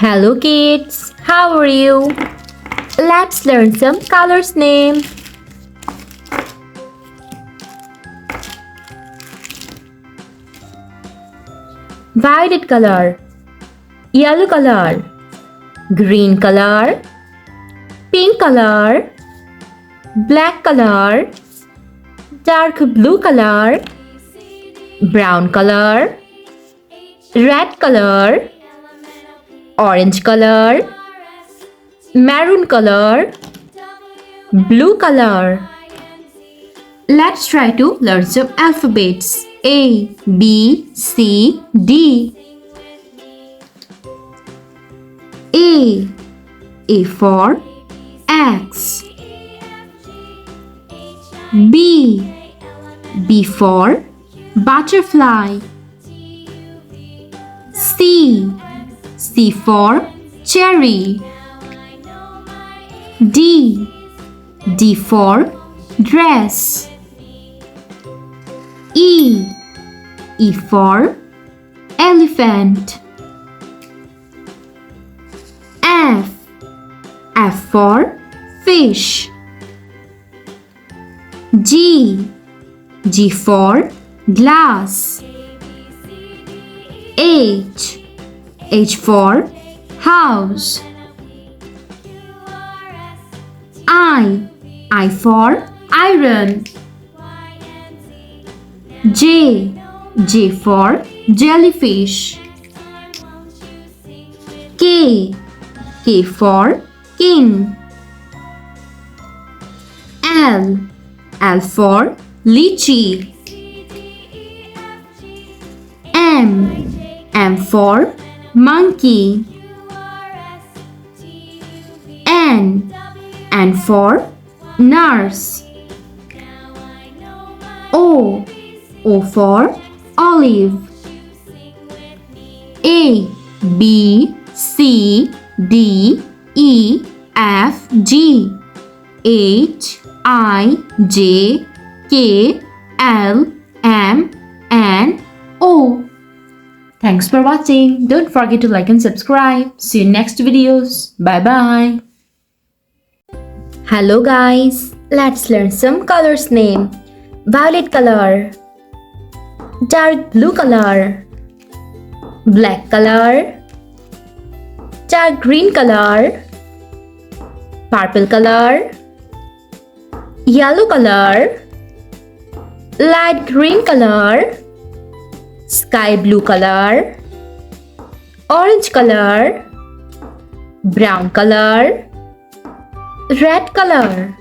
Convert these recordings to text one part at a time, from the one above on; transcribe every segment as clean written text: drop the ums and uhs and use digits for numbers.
Hello kids, how are you? Let's learn some colors name. Violet color, yellow color, green color, pink color, black color, dark blue color, brown color, red color, orange color, maroon color, blue color. Let's try to learn some alphabets. A, B, C, D. A for X. B for butterfly. C for cherry. D for dress. E for elephant. F for fish. G for glass. H for house. I for iron. J for jellyfish. K for king. L for lychee. M for monkey. N for nurse. O for olive. A, B, C, D, E, F, G, H, I, J, K, L, M, N, O. Thanks for watching. Don't forget to like and subscribe. See you next videos. Bye bye. Hello guys. Let's learn some colors name. Violet color, dark blue color, black color, dark green color, purple color, yellow color, light green color, sky blue color, orange color, brown color, red color.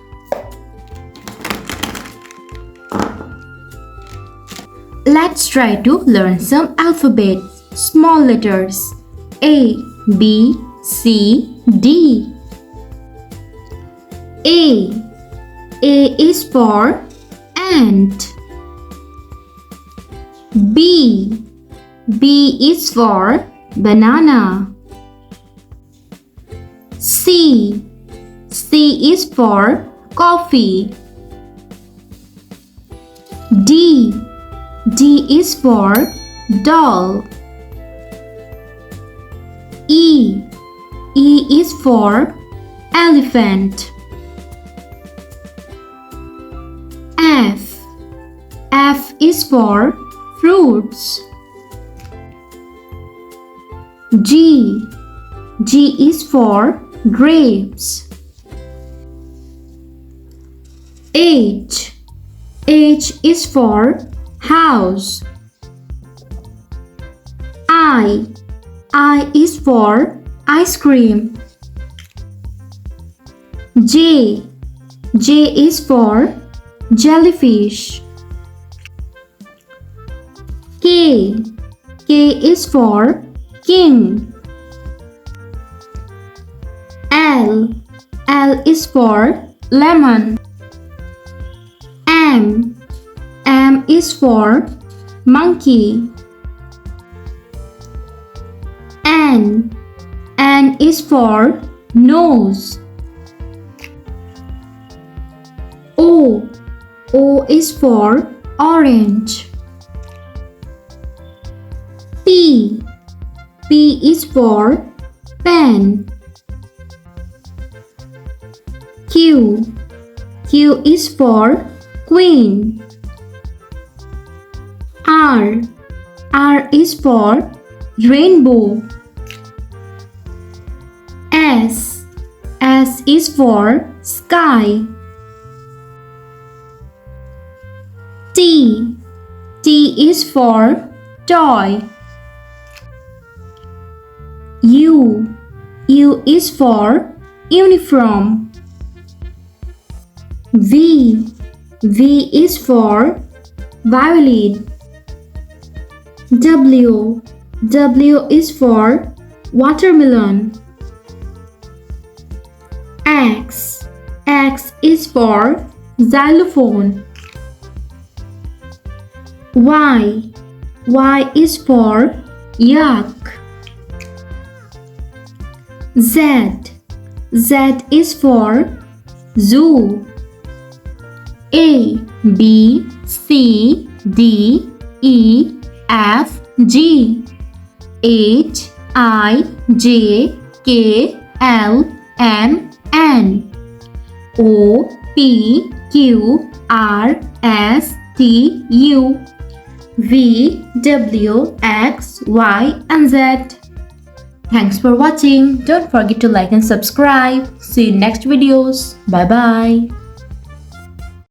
Let's try to learn some alphabets. Small letters. A, B, C, D. A is for ant. B is for banana. C is for coffee. D is for doll. E is for elephant. F is for fruits. G is for grapes. H is for house. I is for ice cream. J is for jellyfish. K is for king. L is for lemon. M is for monkey. N is for nose. O is for orange. P is for pen. Q. Q is for queen. R. R is for rainbow. S. S is for sky. T. T is for toy. U. U is for uniform. V. V is for violin. W. W is for watermelon. X. X is for xylophone. Y. Y is for yak. Z. Z is for zoo. A, B, C, D, E, F, G, H, I, J, K, L, M, N, O, P, Q, R, S, T, U, V, W, X, Y, and Z. Thanks for watching. Don't forget to like and subscribe. See you in next videos. Bye bye.